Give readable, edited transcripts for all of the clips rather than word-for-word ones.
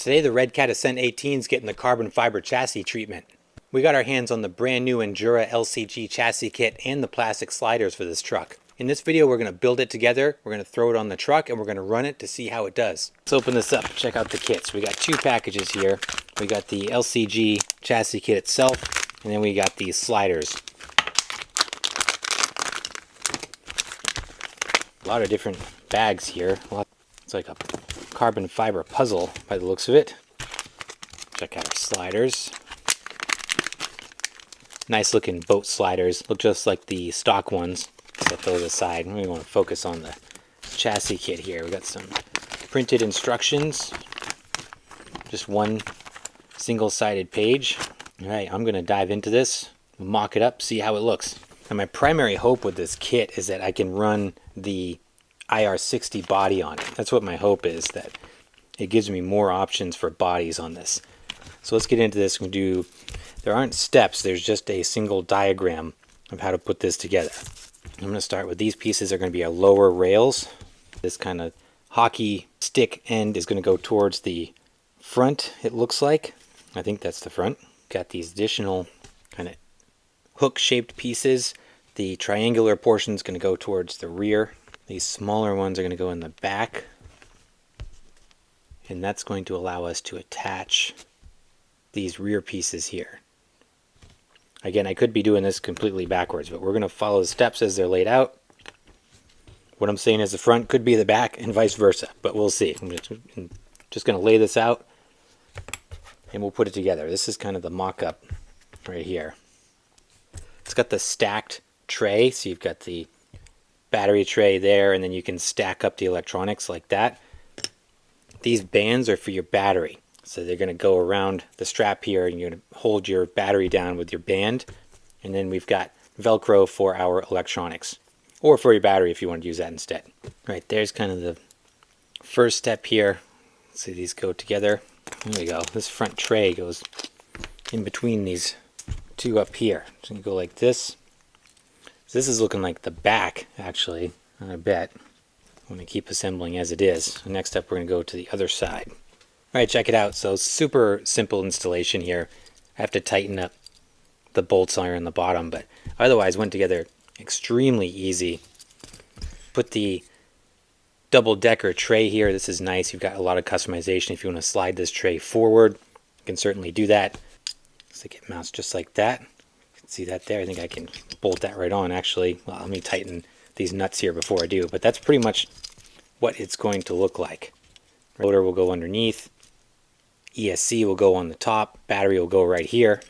Today the Redcat Ascent 18 is getting the carbon fiber chassis treatment. We got our hands on the brand new Injora LCG chassis kit and the plastic sliders for this truck. In this video we're going to build it together, we're going to throw it on the truck, and we're going to run it to see how it does. Let's open this up, check out the kits. We got two packages here. We got the LCG chassis kit itself, and then we got these sliders. A lot of different bags here. It's like a carbon fiber puzzle by the looks of it. Check out our sliders. Nice looking boat sliders. Look just like the stock ones. Set those aside. We want to focus on the chassis kit here. We got some printed instructions. Just one single-sided page. Alright, I'm going to dive into this, mock it up, see how it looks. And my primary hope with this kit is that I can run the IR60 body on it. That's what my hope is, that it gives me more options for bodies on this. So let's get into this. There aren't steps, there's just a single diagram of how to put this together. I'm going to start with these pieces. They're going to be our lower rails. This kind of hockey stick end is going to go towards the front, it looks like. I think that's the front. Got these additional kind of hook shaped pieces. The triangular portion is going to go towards the rear. These smaller ones are going to go in the back, and that's going to allow us to attach these rear pieces here. Again, I could be doing this completely backwards, but we're going to follow the steps as they're laid out. What I'm saying is the front could be the back and vice versa, but we'll see. I'm just going to lay this out and we'll put it together. This is kind of the mock-up right here. It's got the stacked tray, so you've got the battery tray there, and then you can stack up the electronics like that. These bands are for your battery, so they're going to go around the strap here, and you're going to hold your battery down with your band. And then we've got Velcro for our electronics, or for your battery if you want to use that instead. Right, there's kind of the first step here. Let's see, these go together. There we go. This front tray goes in between these two up here. So you go like this. This is looking like the back, actually, I bet. I'm going to keep assembling as it is. Next up, we're going to go to the other side. All right, check it out. So super simple installation here. I have to tighten up the bolts on the bottom, but otherwise went together extremely easy. Put the double-decker tray here. This is nice. You've got a lot of customization. If you want to slide this tray forward, you can certainly do that. Looks like it mounts just like that. See that there? I think I can bolt that right on, actually. Well, let me tighten these nuts here before I do, but that's pretty much what it's going to look like. Motor will go underneath, ESC will go on the top, battery will go right here.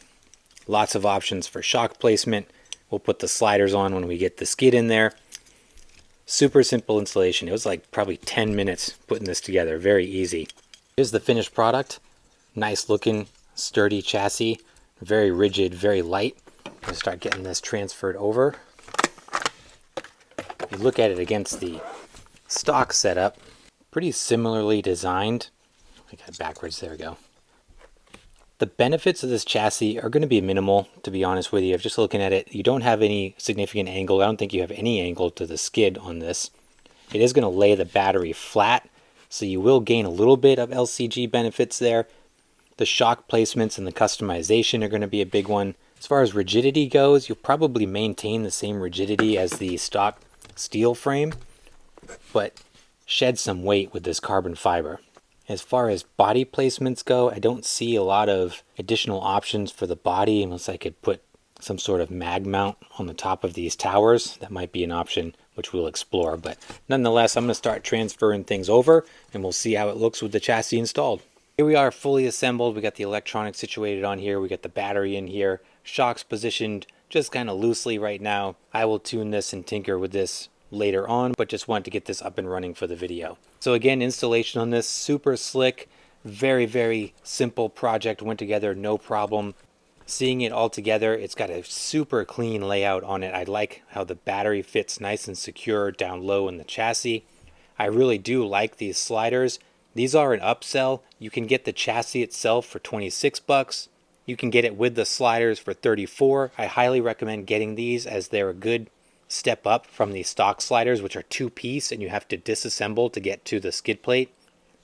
Lots of options for shock placement. We'll put the sliders on when we get the skid in there. Super simple installation. It was like probably 10 minutes putting this together. Very easy. Here's the finished product. Nice looking, sturdy chassis. Very rigid, very light. I'm going to start getting this transferred over. If you look at it against the stock setup, pretty similarly designed. I got it backwards, there we go. The benefits of this chassis are going to be minimal, to be honest with you. If just looking at it, you don't have any significant angle. I don't think you have any angle to the skid on this. It is going to lay the battery flat, so you will gain a little bit of LCG benefits there. The shock placements and the customization are going to be a big one. As far as rigidity goes, you'll probably maintain the same rigidity as the stock steel frame, but shed some weight with this carbon fiber. As far as body placements go, I don't see a lot of additional options for the body unless I could put some sort of mag mount on the top of these towers. That might be an option which we'll explore, but nonetheless, I'm going to start transferring things over and we'll see how it looks with the chassis installed. Here we are, fully assembled. We got the electronics situated on here. We got the battery in here. Shocks positioned just kind of loosely right now. I will tune this and tinker with this later on, but just wanted to get this up and running for the video. So again, installation on this, super slick, very, very simple project. Went together, no problem. Seeing it all together, it's got a super clean layout on it. I like how the battery fits nice and secure down low in the chassis. I really do like these sliders. These are an upsell. You can get the chassis itself for 26 bucks. You can get it with the sliders for 34. I highly recommend getting these as they're a good step up from the stock sliders, which are two-piece and you have to disassemble to get to the skid plate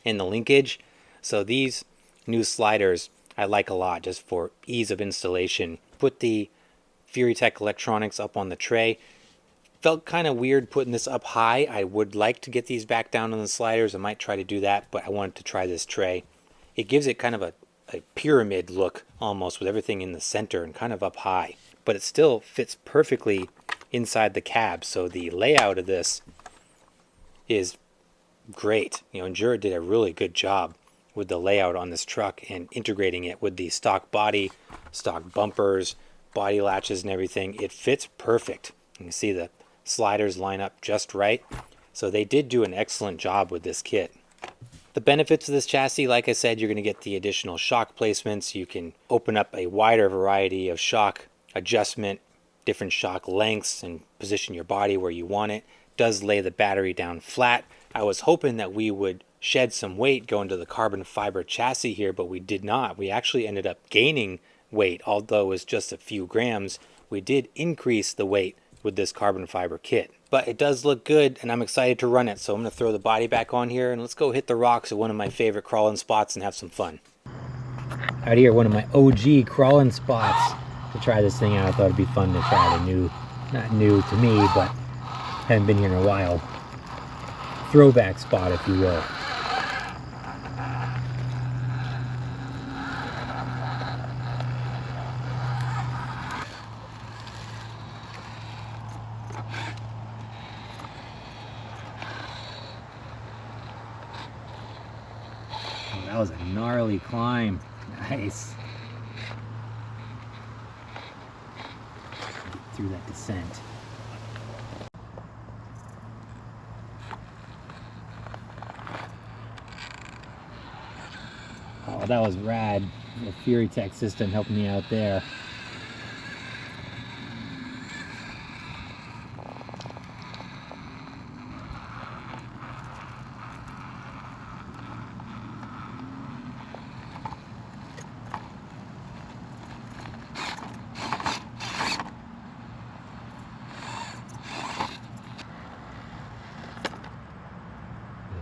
and the linkage. So these new sliders I like a lot just for ease of installation. Put the FuryTech electronics up on the tray. Felt kind of weird putting this up high. I would like to get these back down on the sliders. I might try to do that, but I wanted to try this tray. It gives it kind of a pyramid look almost, with everything in the center and kind of up high, but it still fits perfectly inside the cab. So the layout of this is great. You know, Injora did a really good job with the layout on this truck and integrating it with the stock body, stock bumpers, body latches and everything. It fits perfect. You can see the sliders line up just right. So they did do an excellent job with this kit. The benefits of this chassis, like I said, you're going to get the additional shock placements. You can open up a wider variety of shock adjustment, different shock lengths, and position your body where you want it. Does lay the battery down flat. I was hoping that we would shed some weight going to the carbon fiber chassis here, but we did not. We actually ended up gaining weight, although it was just a few grams. We did increase the weight with this carbon fiber kit. But it does look good, and I'm excited to run it. So I'm going to throw the body back on here, and let's go hit the rocks at one of my favorite crawling spots and have some fun. Out here, one of my OG crawling spots to try this thing out. I thought it'd be fun to try the new, not new to me, but haven't been here in a while, throwback spot, if you will. That was a gnarly climb. Nice. Get through that descent. Oh, that was rad. The FuryTech system helped me out there.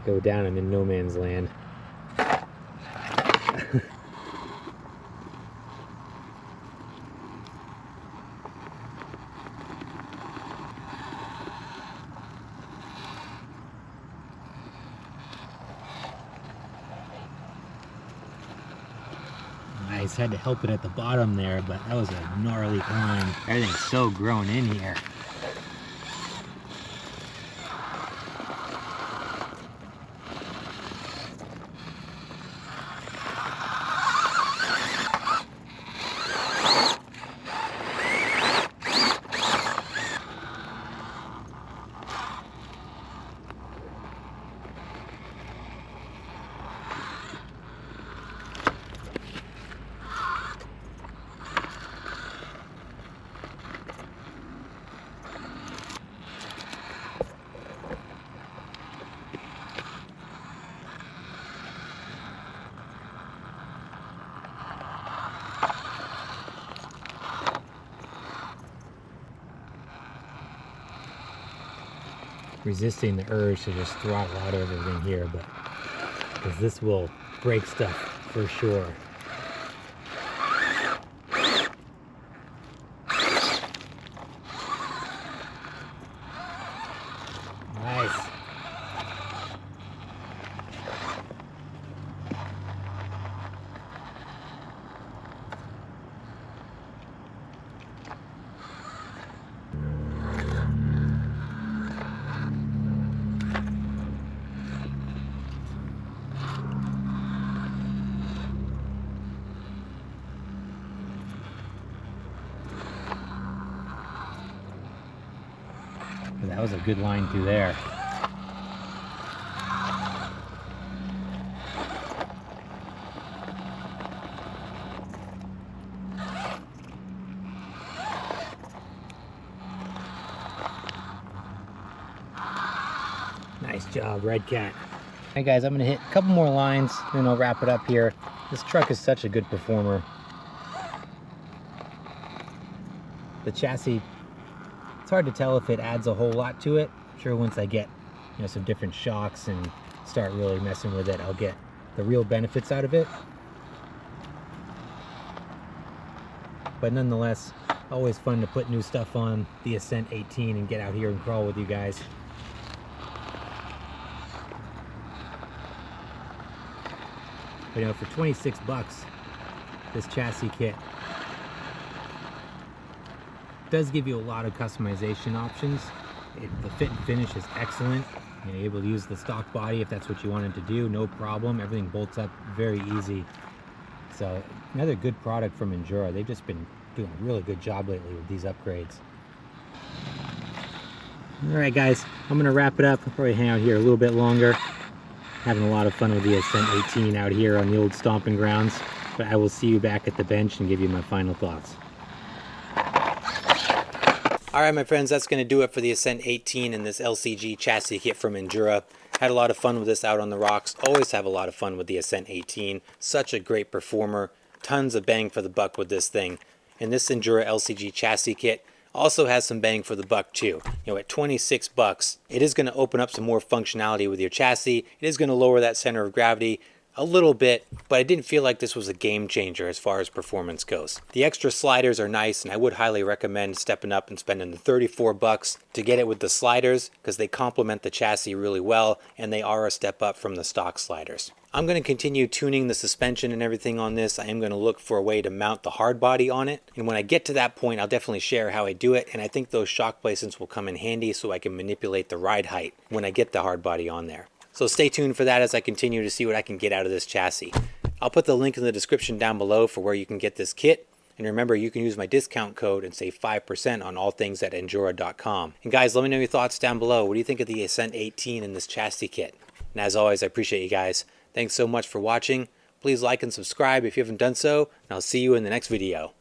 Go down, I'm in no man's land. Nice, had to help it at the bottom there, but that was a gnarly climb. Everything's so grown in here. Resisting the urge to just throttle out everything here, but because this will break stuff for sure. Nice. That was a good line through there. Nice job, Redcat. Hey guys, I'm gonna hit a couple more lines, then I'll wrap it up here. This truck is such a good performer. The chassis, it's hard to tell if it adds a whole lot to it. I'm sure once I get, some different shocks and start really messing with it, I'll get the real benefits out of it. but nonetheless, always fun to put new stuff on the Ascent 18 and get out here and crawl with you guys. But you know, for 26 bucks, this chassis kit does give you a lot of customization options. The fit and finish is excellent. You're able to use the stock body if that's what you wanted to do, no problem. Everything bolts up very easy. So another good product from Injora. They've just been doing a really good job lately with these upgrades. All right, guys, I'm gonna wrap it up. I'll probably hang out here a little bit longer. Having a lot of fun with the Ascent 18 out here on the old stomping grounds. But I will see you back at the bench and give you my final thoughts. All right, my friends, that's going to do it for the Ascent 18 and this LCG chassis kit from Injora. Had a lot of fun with this out on the rocks. Always have a lot of fun with the Ascent 18. Such a great performer. Tons of bang for the buck with this thing. And this Injora LCG chassis kit also has some bang for the buck too. You know, at 26 bucks, it is going to open up some more functionality with your chassis. It is going to lower that center of gravity a little bit, but I didn't feel like this was a game changer as far as performance goes. The extra sliders are nice, and I would highly recommend stepping up and spending the 34 bucks to get it with the sliders, because they complement the chassis really well, and they are a step up from the stock sliders. I'm going to continue tuning the suspension and everything on this. I am going to look for a way to mount the hard body on it, and when I get to that point, I'll definitely share how I do it, and I think those shock placements will come in handy so I can manipulate the ride height when I get the hard body on there. So stay tuned for that as I continue to see what I can get out of this chassis. I'll put the link in the description down below for where you can get this kit. And remember, you can use my discount code and save 5% on all things at Injora.com. And guys, let me know your thoughts down below. What do you think of the Ascent 18 and this chassis kit? And as always, I appreciate you guys. Thanks so much for watching. Please like and subscribe if you haven't done so, and I'll see you in the next video.